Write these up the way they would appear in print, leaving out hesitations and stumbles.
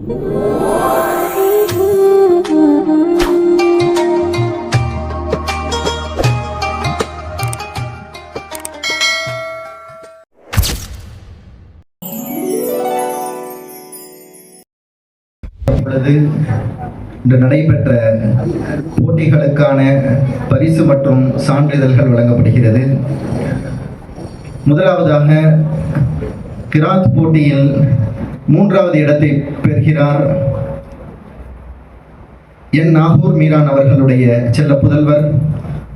இன்று நடைபெற்ற போட்டிகளுக்கான பரிசு மற்றும் சான்றிதழ்கள் வழங்கப்படுகிறது. முதலாவதாக கிராத் போட்டியில் 3வது இடத்தை பெறுகிறார் என் நாகூர் மீரான் அவர்களுடைய செல்ல புதல்வர்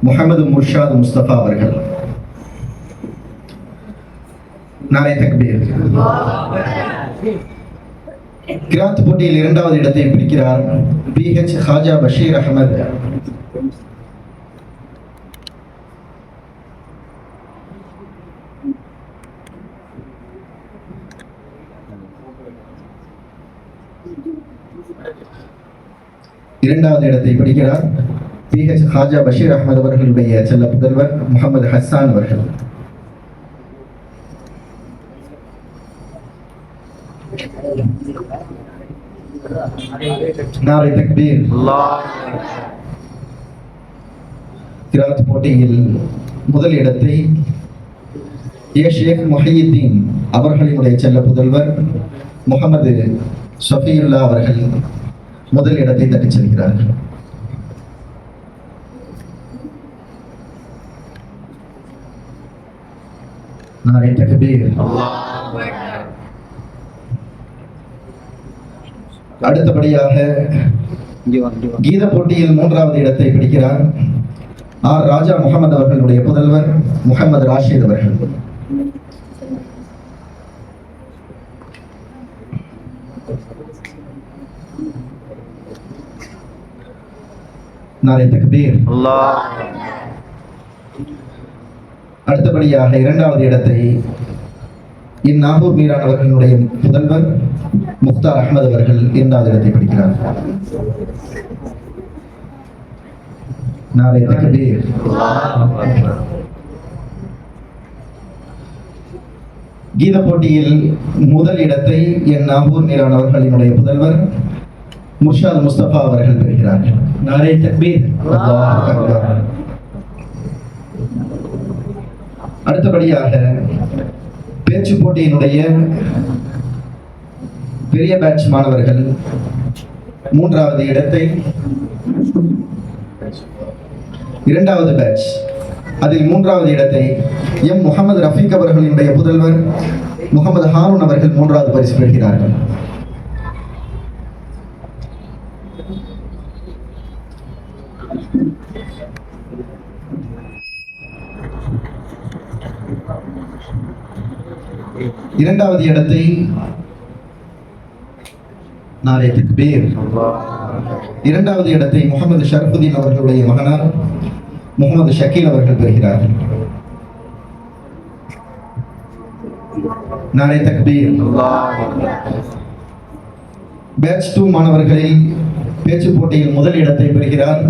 முகமது முர்ஷாத் முஸ்தபா அவர்கள். நாரே தக்பீர். கிராத் போட்டியில் 2வது இடத்தை பிடிக்கிறார் பிஹெச் ஹாஜா பஷீர் அஹமத். இரண்டாவது இடத்தை பிடிக்கிறார் பிஹெச் ஹாஜா பஷீர் அஹமத் அவர்களுடைய செல்ல புதல்வர் முகமது ஹஸ்ஸான் அவர்கள். நாரே தக்பீர். கிராத் போட்டியில் முதல் இடத்தை ஷேக் முஹையீத்தீன் அவர்களினுடைய செல்ல புதல்வர் முகமது ஷஃபியுல்லா அவர்கள் முதல் இடத்தை தட்டிச் செல்கிறார்கள். நாரே தக்பீர். அடுத்தபடியாக கீத போட்டியில் 3வது இடத்தை பிடிக்கிறார் ஆர் ராஜா முகமது அவர்களுடைய புதல்வர் முகமது ராஷித் அவர்கள். நாரே தக்பீர். அடுத்தபடியாக 2வது இடத்தை என் நாகூர் மீரான் அவர்களுடைய புதல்வர் முக்தார் அஹமது அவர்கள் 2வது இடத்தை பிடிக்கிறார். நாரே தக்பீர். கீத போட்டியில் முதல் இடத்தை என் நாகூர் மீரான் அவர்களினுடைய புதல்வர் முர்ஷாத் முஸ்தபா அவர்கள் பெறுகிறார்கள். நாரே தக்பீர். அடுத்தபடியாக பேச்சு போட்டியினுடைய பெரிய பேட்ச் மாணவர்கள் 3வது இடத்தை 2வது பேட்ச் அதில் 3வது இடத்தை எம் முகமது ரஃபீக் அவர்களினுடைய புதல்வர் முகமது ஹாரூன் அவர்கள் 3வது பரிசு பெறுகிறார்கள். இரண்டாவது இடத்தை நாரே தக்பீர். 2வது இடத்தை முகமது ஷரஃபுதீன் அவர்களுடைய மகனார் முகமது ஷக்கீல் அவர்கள் பெறுகிறார்கள். நாரே தக்பீர். பேட்ச் 2 மாணவர்களில் பேச்சு போட்டியில் முதல் இடத்தை பெறுகிறார்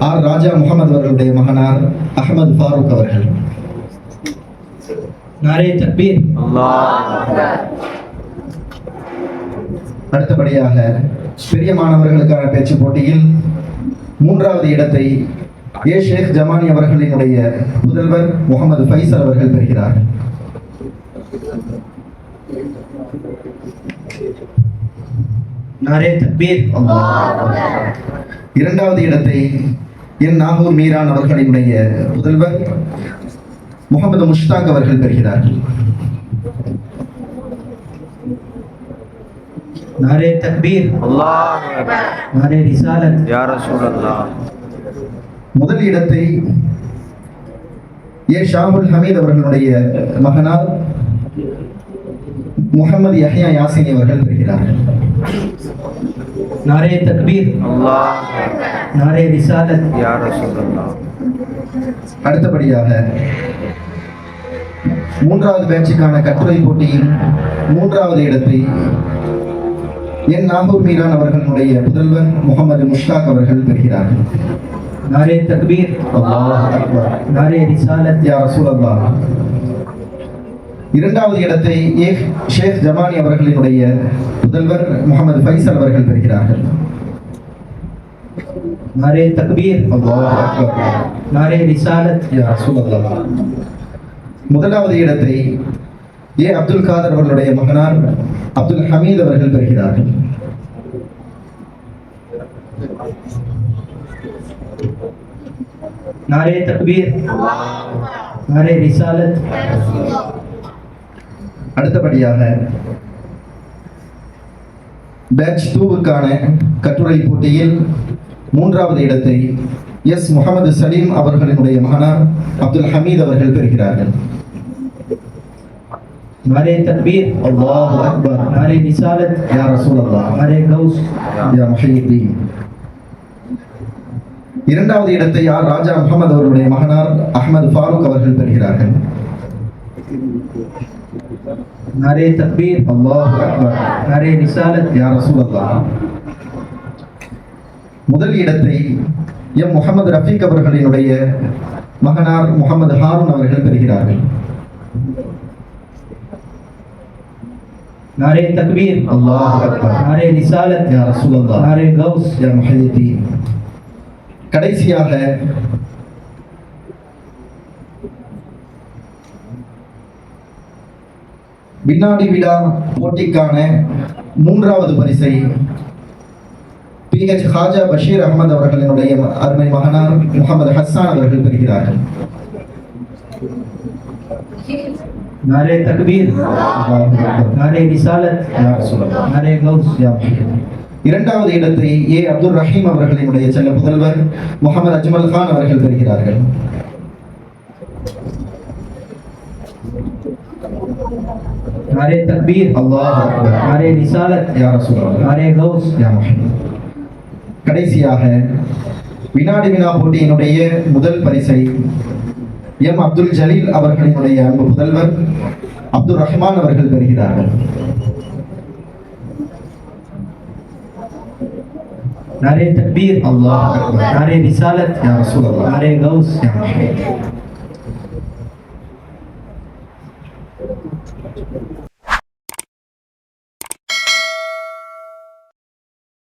ஆர் ராஜா முகமது அவர்களுடைய மகனார் அஹமது ஃபாரூக் அவர்கள். நாரே தக்பீர். அடுத்தபடியாக பெரிய மாணவர்களுக்கான பேச்சு போட்டியில் 3வது இடத்தை ஷேக் ஜமானி அவர்களினுடைய புதல்வர் முகமது ஃபைசல் அவர்கள் பெறுகிறார். நாரே தக்பீர். 2வது இடத்தை என் நாகூர் மீரான் அவர்களினுடைய புதல்வர் முகமது முஷ்தாக் அவர்கள் பெறுகிறார்கள். நாரே தக்பீர். அல்லாஹ் அக்பர். நாரே ரிசாலத். யா ரசூலல்லாஹ். முதல் இடத்தை ஷாஹுல் ஹமீத் அவர்களுடைய மகனார் முகமது யஹ்யா யாசினி அவர்கள் பெறுகிறார்கள். நாரே தக்பீர். அல்லாஹ் அக்பர். நாரே ரிசாலத். யா ரசூலல்லாஹ். அடுத்தபடியாக 3வது பேட்சுக்கான கட்டுரை போட்டியில் 3வது இடத்தை என் நாகூர் மீரான் அவர்களுடைய புதல்வர் முகமது முஷ்தாக் அவர்கள் பெறுகிறார்கள். நாரே தக்பீர். அல்லாஹ் அக்பர். நாரே ரிசாலத். யா ரசூலல்லாஹ். 2வது இடத்தை ஷேக் ஜமானி அவர்களினுடைய புதல்வர் முகமது ஃபைசல் அவர்கள் பெறுகிறார்கள். नारे तकबीर, அல்லாஹ் அக்பர். नारे रिसालत, யா ரசூலல்லாஹ். முதலாவது இடத்தை ஏ அப்துல் காதர் அவர்களுடைய மகனார் அப்துல் ஹமீத் அவர்கள் பெறுகிறார்கள். नारे तकबीर, नारे रिसालत, அடுத்தபடியாக பேட்ச் 2க்கான கட்டுரை போட்டியில் மூன்றாவது இடத்தை எஸ் முகமது சலீம் அவர்களினுடைய மகனார் அப்துல் ஹமீத் அவர்கள் பெறுகிறார்கள். नारे तकबीर, அல்லாஹு அக்பர். नारे रिसालत, யா ரசூலல்லாஹ். नारे गौस, யா முஹய்யித்தீன். இரண்டாவது இடத்தை ஆர் ராஜா முகமது அவர்களுடைய மகனார் அஹ்மது ஃபாரூக் அவர்கள் பெறுகிறார்கள். नारे तकबीर, அல்லாஹு அக்பர். नारे रिसालत, யா ரசூலல்லாஹ். முதல் இடத்தை எம் முகமது ரஃபீக் அவர்களினுடைய மகனார் முகமது ஹாரூன் அவர்கள் பெறுகிறார்கள். नारे तकबीर, அல்லாஹு அக்பர். नारे रिसालत, யா ரசூலல்லாஹ். नारे गौस, யா முஹய்யித்தீன். கடைசியாக வினாடி விழா போட்டிக்கான மூன்றாவது பரிசை PH ஹாஜா பஷீர் அஹமது அவர்களினுடைய அருமை மகனார் முகமது ஹஸ்ஸான் அவர்கள் பெறுகிறார்கள். नारे तकबीर, नारे रिसालत, யா ரசூலல்லாஹ். नारे गौस, யா முஹய்யித்தீன். இரண்டாவது இடத்தை ஏ அப்துல் ரஹீம் அவர்களினுடைய செல்ல புதல்வர் முகமது அஜ்மல் கான் அவர்கள் பெறுகிறார்கள். नारे तकबीर, அல்லாஹ் அக்பர். नारे रिसालत, யா ரசூலல்லாஹ். नारे गौस, யா முஹய்யித்தீன். கடைசியாக வினாடி வினா போட்டியினுடைய முதல் பரிசை எம் அப்துல் ஜலீல் அவர்களினுடைய அன்பு புதல்வர் அப்துல் ரஹ்மான் அவர்கள் பெறுகிறார்கள். नारे तकबीर, அல்லாஹ் அக்பர். नारे रिसालत, யா ரசூலல்லாஹ். नारे गौस, யா முஹய்யித்தீன்.